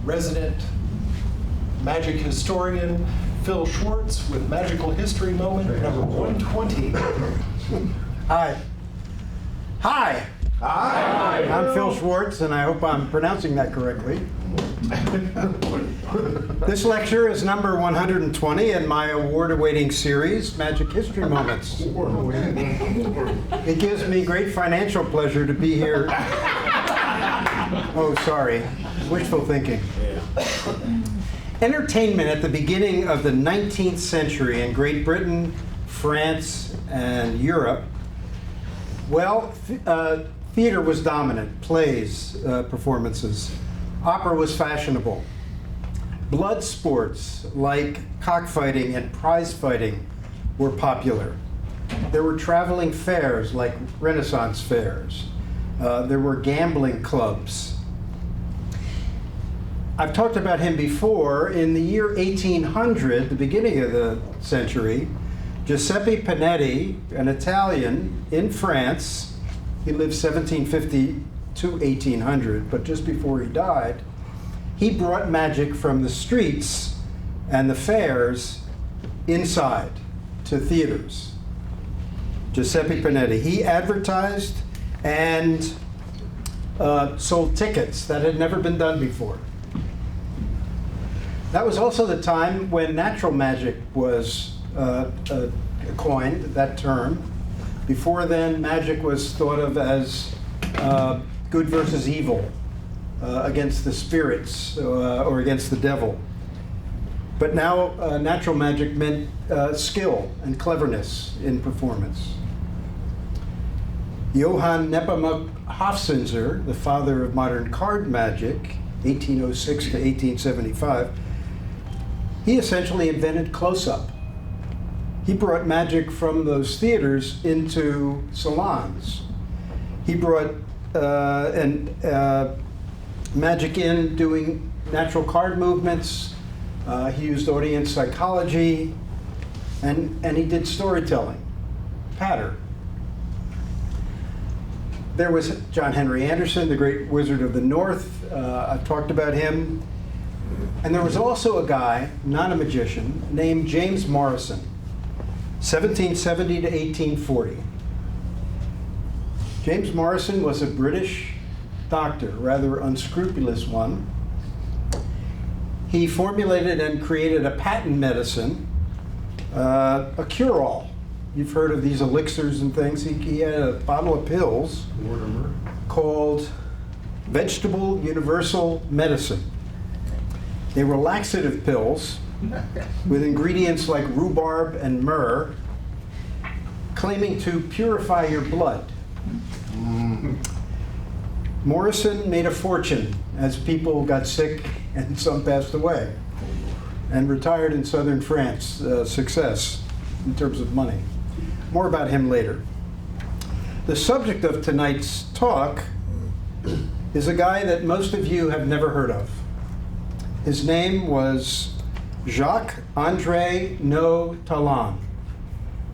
resident magic historian Phil Schwartz with Magical History Moment number 120. Hi. Hi. Hi. I'm Phil Schwartz, and I hope I'm pronouncing that correctly. This lecture is number 120 in my award-awaiting series, Magic History Moments. It gives me great financial pleasure to be here. Oh, sorry. Wishful thinking. Entertainment at the beginning of the 19th century in Great Britain, France, and Europe, well, theater was dominant, plays, performances. Opera was fashionable. Blood sports like cockfighting and prize fighting were popular. There were traveling fairs like Renaissance fairs. There were gambling clubs. I've talked about him before. In the year 1800, the beginning of the century, Giuseppe Panetti, an Italian in France, he lived 1750 to 1800, but just before he died, he brought magic from the streets and the fairs inside to theaters. Giuseppe Panetti. He advertised and sold tickets that had never been done before. That was also the time when natural magic was coined, that term. Before then, magic was thought of as good versus evil, against the spirits or against the devil. But now natural magic meant skill and cleverness in performance. Johann Nepomuk Hofzinser, the father of modern card magic, 1806 to 1875, he essentially invented close-up. He brought magic from those theaters into salons. He brought magic in doing natural card movements. He used audience psychology, and he did storytelling, patter. There was John Henry Anderson, the great Wizard of the North. I've talked about him. And there was also a guy, not a magician, named James Morrison, 1770 to 1840. James Morrison was a British doctor, rather unscrupulous one. He formulated and created a patent medicine, a cure-all. You've heard of these elixirs and things. He had a bottle of pills called Vegetable Universal Medicine. They were laxative pills with ingredients like rhubarb and myrrh, claiming to purify your blood. Morrison made a fortune as people got sick and some passed away, and retired in southern France. Success in terms of money. More about him later. The subject of tonight's talk is a guy that most of you have never heard of. His name was Jacques-André No Talon,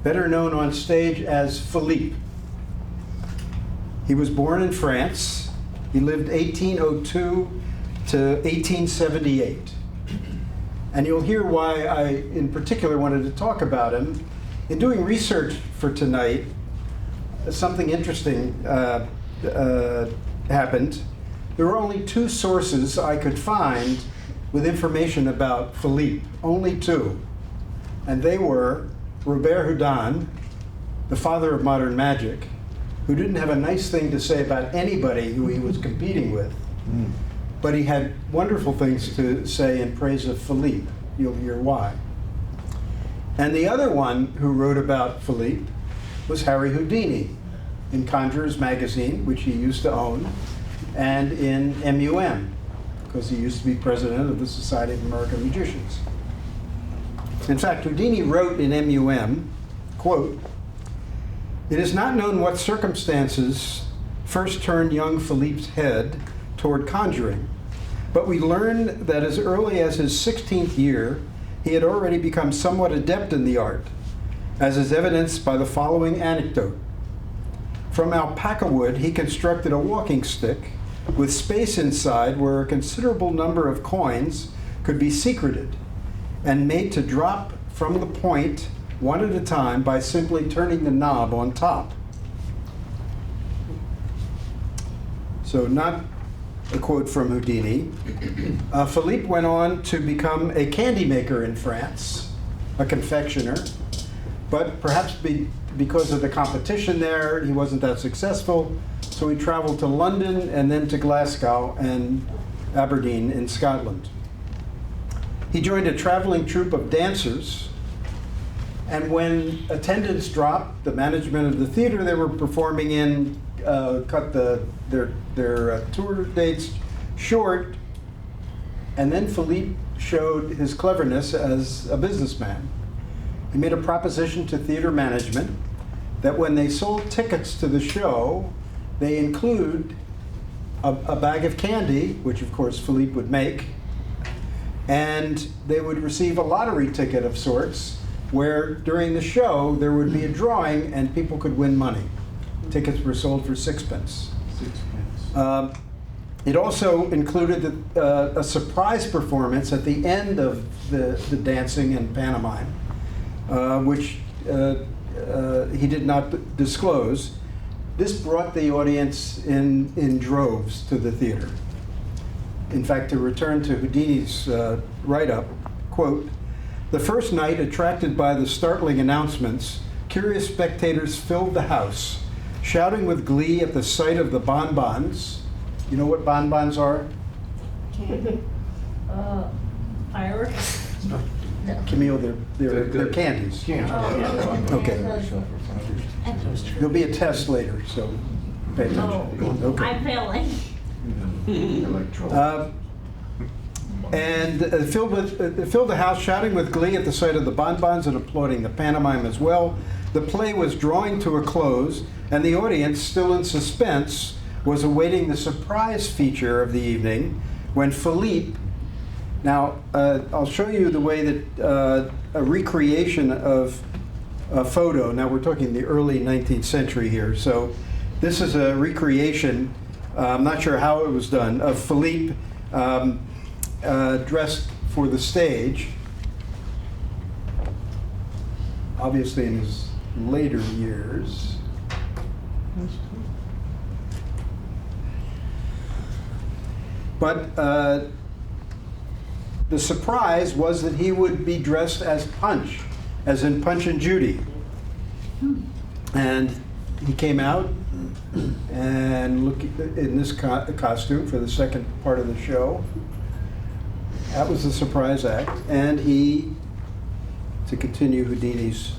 better known on stage as Philippe. He was born in France. He lived 1802 to 1878. And you'll hear why I, in particular, wanted to talk about him. In doing research for tonight, something interesting happened. There were only two sources I could find with information about Philippe, only two. And they were Robert Houdin, the father of modern magic, who didn't have a nice thing to say about anybody who he was competing with. But he had wonderful things to say in praise of Philippe. You'll hear why. And the other one who wrote about Philippe was Harry Houdini in Conjurer's Magazine, which he used to own, and in MUM, because he used to be president of the Society of American Magicians. In fact, Houdini wrote in MUM, quote, "It is not known what circumstances first turned young Philippe's head toward conjuring, but we learn that as early as his 16th year, he had already become somewhat adept in the art, as is evidenced by the following anecdote. From alpaca wood, he constructed a walking stick with space inside where a considerable number of coins could be secreted and made to drop from the point one at a time by simply turning the knob on top. So not a quote from Houdini. Philippe went on to become a candy maker in France, a confectioner, but perhaps because of the competition there, he wasn't that successful, so he traveled to London and then to Glasgow and Aberdeen in Scotland. He joined a traveling troupe of dancers, and when attendance dropped, the management of the theater they were performing in cut their tour dates short, and then Philippe showed his cleverness as a businessman. He made a proposition to theater management that when they sold tickets to the show, they include a bag of candy, which of course Philippe would make, and they would receive a lottery ticket of sorts where during the show there would be a drawing and people could win money. Tickets were sold for sixpence. It also included a surprise performance at the end of the dancing and pantomime, which he did not disclose. This brought the audience in droves to the theater. In fact, to return to Houdini's write-up, quote, "The first night, attracted by the startling announcements, curious spectators filled the house, shouting with glee at the sight of the bonbons." You know what bonbons are? Candy. Fireworks? No. Camille, they're candies. Okay. There'll be a test later, so pay attention. Oh, Okay. I'm failing. And filled the house, shouting with glee at the sight of the bonbons and applauding the pantomime as well. The play was drawing to a close, and the audience, still in suspense, was awaiting the surprise feature of the evening when Philippe. Now, I'll show you the way that a recreation of a photo. Now, we're talking the early 19th century here. So this is a recreation, I'm not sure how it was done, of Philippe dressed for the stage, obviously in his later years. But the surprise was that he would be dressed as Punch, as in Punch and Judy. And he came out and looked in this costume for the second part of the show. That was the surprise act. And he, to continue Houdini's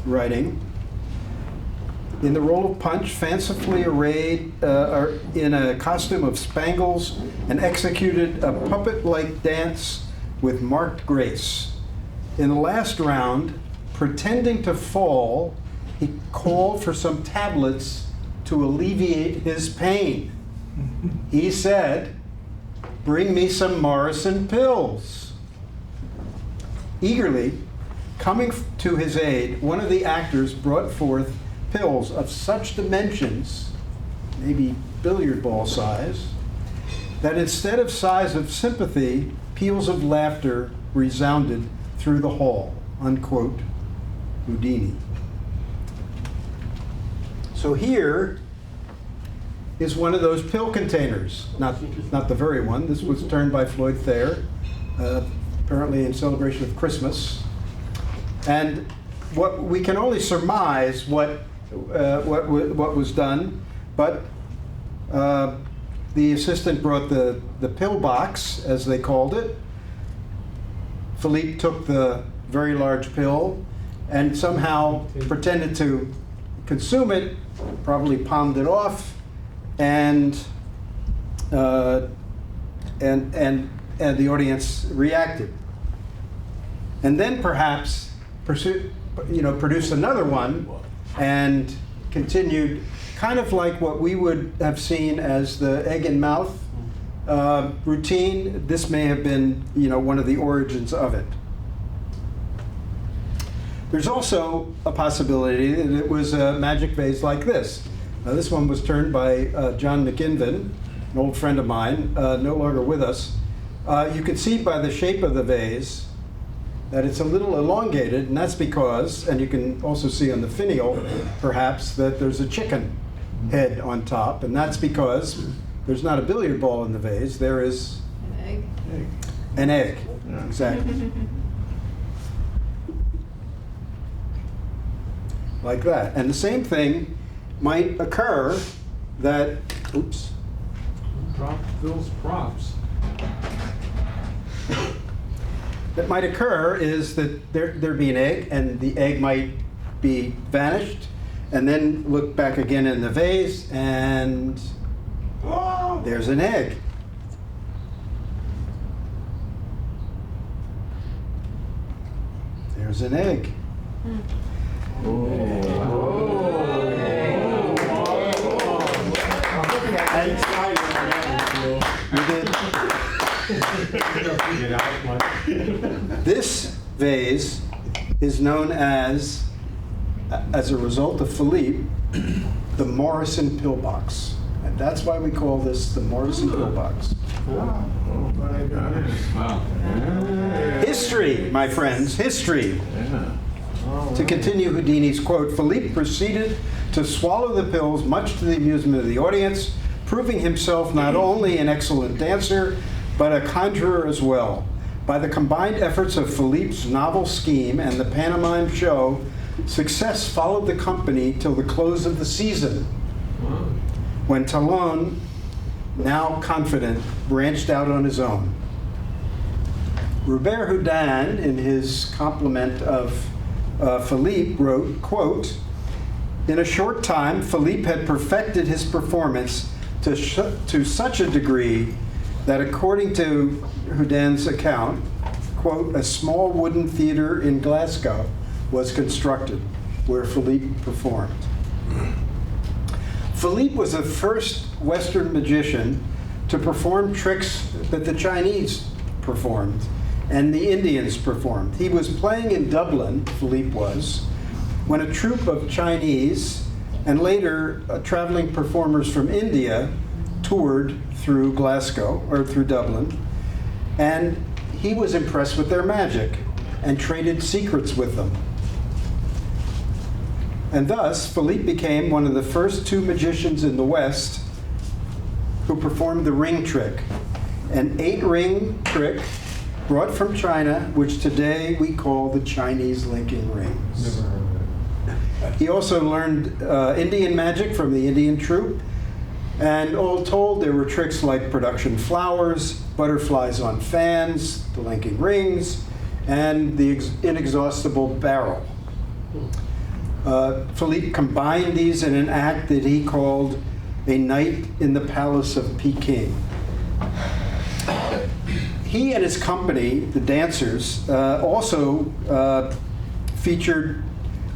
writing, in the role of Punch, fancifully arrayed in a costume of spangles, and executed a puppet-like dance with marked grace. In the last round, pretending to fall, he called for some tablets to alleviate his pain. He said, "Bring me some Morrison pills." Eagerly, coming to his aid, one of the actors brought forth pills of such dimensions, maybe billiard ball size, that instead of sighs of sympathy, peals of laughter resounded through the hall. Unquote, Houdini. So here is one of those pill containers. Not the very one. This was turned by Floyd Thayer, apparently in celebration of Christmas. And what we can only surmise what was done, but the assistant brought the pill box, as they called it. Philippe took the very large pill and somehow pretended to consume it, probably palmed it off, and the audience reacted. And then perhaps produced another one and continued, kind of like what we would have seen as the egg and mouth routine. This may have been, one of the origins of it. There's also a possibility that it was a magic vase like this. This one was turned by John McInvin, an old friend of mine, no longer with us. You can see by the shape of the vase that it's a little elongated, and that's because, and you can also see on the finial, perhaps, that there's a chicken head on top, and that's because there's not a billiard ball in the vase, there is An egg. an egg. Exactly. Like that. And the same thing might occur that, oops, Drop Phil's props. that might occur is that there'd be an egg, and the egg might be vanished, and then look back again in the vase, and there's an egg. There's an egg. You did. Get out my. This vase is known as a result of Philippe, the Morrison pillbox. And that's why we call this the Morrison pillbox. Wow. History, my friends, history. To continue Houdini's quote, Philippe proceeded to swallow the pills, much to the amusement of the audience, proving himself not only an excellent dancer, but a conjurer as well. By the combined efforts of Philippe's novel scheme and the pantomime show, success followed the company till the close of the season, when Talon, now confident, branched out on his own. Robert Houdin, in his compliment of Philippe, wrote, quote, "In a short time, Philippe had perfected his performance to such a degree that, according to Houdin's account, quote, a small wooden theater in Glasgow was constructed where Philippe performed." Philippe was the first Western magician to perform tricks that the Chinese performed and the Indians performed. He was playing in Dublin, Philippe was, when a troupe of Chinese and later traveling performers from India toured through Glasgow, or through Dublin, and he was impressed with their magic and traded secrets with them. And thus, Philippe became one of the first two magicians in the West who performed the ring trick, an 8-ring trick brought from China, which today we call the Chinese linking rings. Never heard of it. He also learned Indian magic from the Indian troupe, and all told, there were tricks like production flowers, butterflies on fans, the linking rings, and the inexhaustible barrel. Philippe combined these in an act that he called A Night in the Palace of Peking. He and his company, the dancers, also featured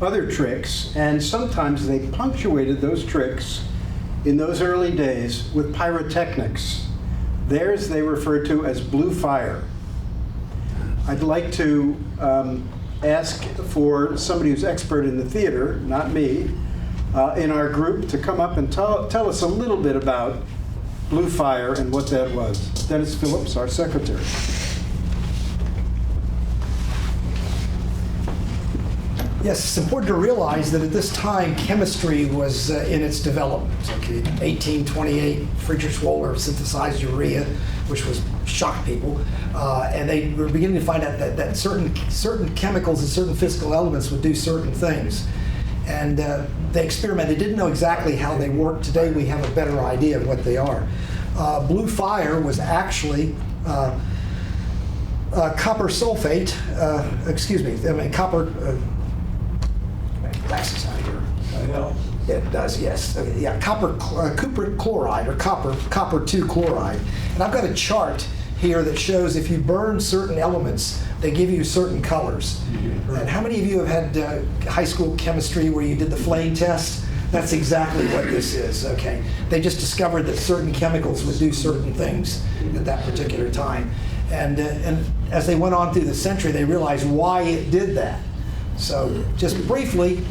other tricks, and sometimes they punctuated those tricks in those early days with pyrotechnics. Theirs they referred to as blue fire. I'd like to ask for somebody who's expert in the theater, not me, in our group to come up and tell us a little bit about blue fire and what that was. Dennis Phillips, our secretary. Yes, it's important to realize that at this time, chemistry was in its development. Okay, 1828, Friedrich Wohler synthesized urea, which was shocked people, and they were beginning to find out that certain chemicals and certain physical elements would do certain things. And they experimented. They didn't know exactly how they worked. Today we have a better idea of what they are. Blue fire was actually copper sulfate, copper, glasses out here. It does, yes. Yeah, copper chloride, or copper 2 chloride. And I've got a chart here that shows if you burn certain elements, they give you certain colors. And how many of you have had high school chemistry where you did the flame test? That's exactly what this is, okay? They just discovered that certain chemicals would do certain things at that particular time. And as they went on through the century, they realized why it did that. So just briefly,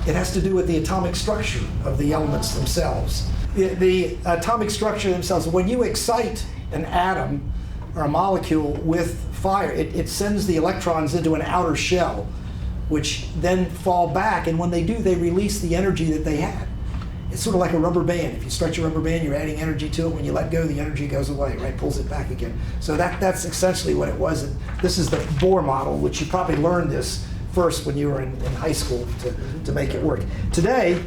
it has to do with the atomic structure of the elements themselves. The atomic structure themselves, when you excite an atom or a molecule with fire, it sends the electrons into an outer shell, which then fall back, and when they do, they release the energy that they had. It's sort of like a rubber band. If you stretch a rubber band, you're adding energy to it. When you let go, the energy goes away, right? Pulls it back again. So that's essentially what it was. And this is the Bohr model, which you probably learned this first when you were in high school to make it work. Today,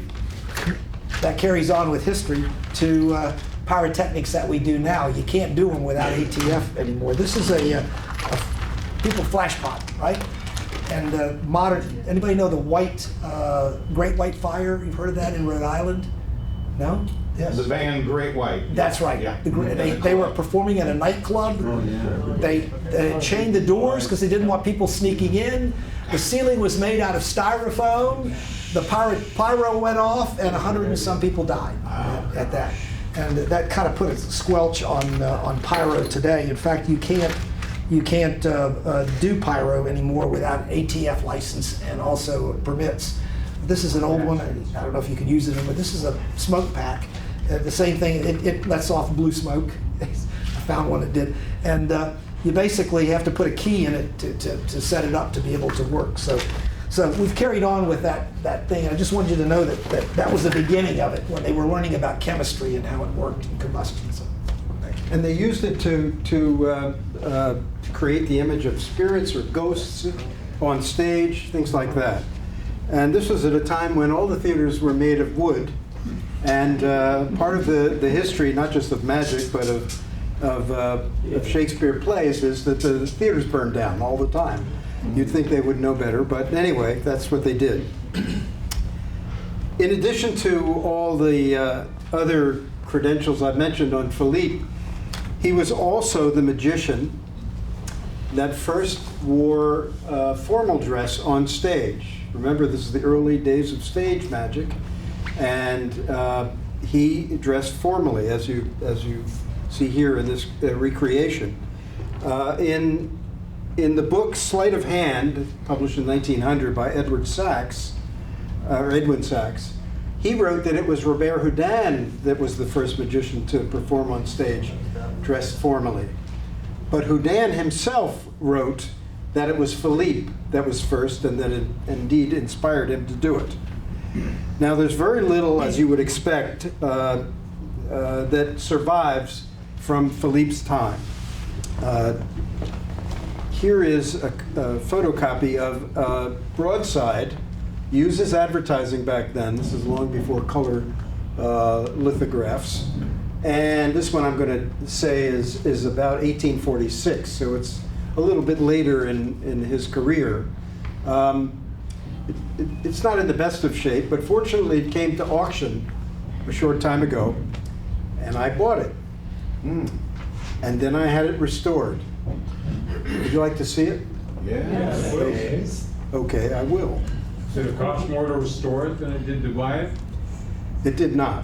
that carries on with history to pyrotechnics that we do now. You can't do them without ATF anymore. This is a people flash pot, right? And modern, anybody know the Great White Fire? You've heard of that in Rhode Island? No? Yes. The band Great White. That's right. Yeah. They were performing at a nightclub. Oh, yeah. They chained the doors because they didn't want people sneaking in. The ceiling was made out of styrofoam. The pyro went off, and 100 and some people died at that. And that kind of put a squelch on pyro today. In fact, you can't do pyro anymore without an ATF license and also permits. This is an old one. I don't know if you can use it, but this is a smoke pack. The same thing. It lets off blue smoke. I found one that did, and you basically have to put a key in it to set it up to be able to work. So we've carried on with that thing. I just wanted you to know that was the beginning of it, when they were learning about chemistry and how it worked in combustion. So, thank you. And they used it to create the image of spirits or ghosts on stage, things like that. And this was at a time when all the theaters were made of wood. And part of the history, not just of magic, but of Shakespeare plays, is that the theaters burned down all the time. You'd think they would know better, but anyway, that's what they did. In addition to all the other credentials I've mentioned on Philippe, he was also the magician that first wore formal dress on stage. Remember, this is the early days of stage magic, and he dressed formally, as you see here in this recreation. In the book Sleight of Hand, published in 1900 by Edwin Sachs, he wrote that it was Robert Houdin that was the first magician to perform on stage dressed formally. But Houdin himself wrote that it was Philippe that was first, and that it indeed inspired him to do it. Now, there's very little, as you would expect, that survives from Philippe's time. Here is a photocopy of Broadside, used as advertising back then. This is long before color lithographs. And this one I'm going to say is about 1846, so it's a little bit later in his career. It's not in the best of shape, but fortunately it came to auction a short time ago, and I bought it. And then I had it restored. Would you like to see it? Yes. Okay, I will. Did it cost more to restore it than it did to buy it? It did not.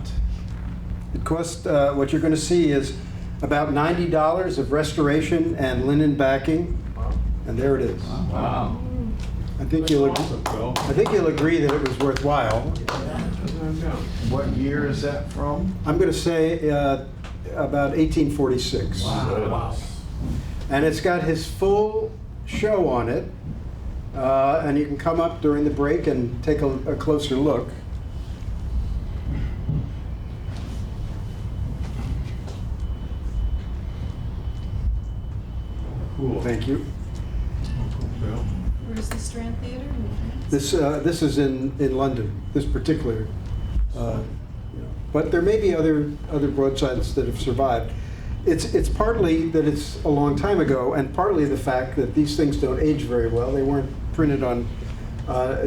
It cost, what you're going to see is about $90 of restoration and linen backing, and there it is. Wow. I think you'll Awesome, Phil. agree that it was worthwhile. What year is that from? I'm going to say about 1846. Wow. And it's got his full show on it, and you can come up during the break and take a closer look. Cool. Thank you. Phil. Where's the Strand Theater in France? This is in London, this particular. But there may be other broadsides that have survived. It's partly that it's a long time ago, and partly the fact that these things don't age very well. They weren't printed on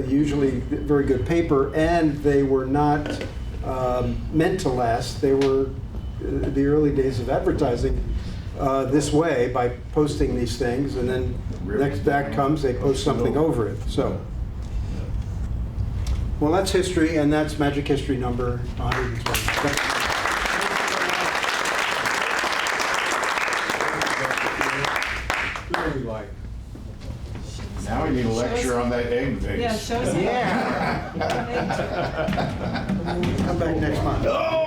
usually very good paper, and they were not meant to last. They were the early days of advertising this way, by posting these things, and then next act comes, they post something over it. So, well, that's history, and that's Magic History number 120. Very like. Now we need a lecture on that egg face. Yeah, show us. Yeah. Come back next month. Oh!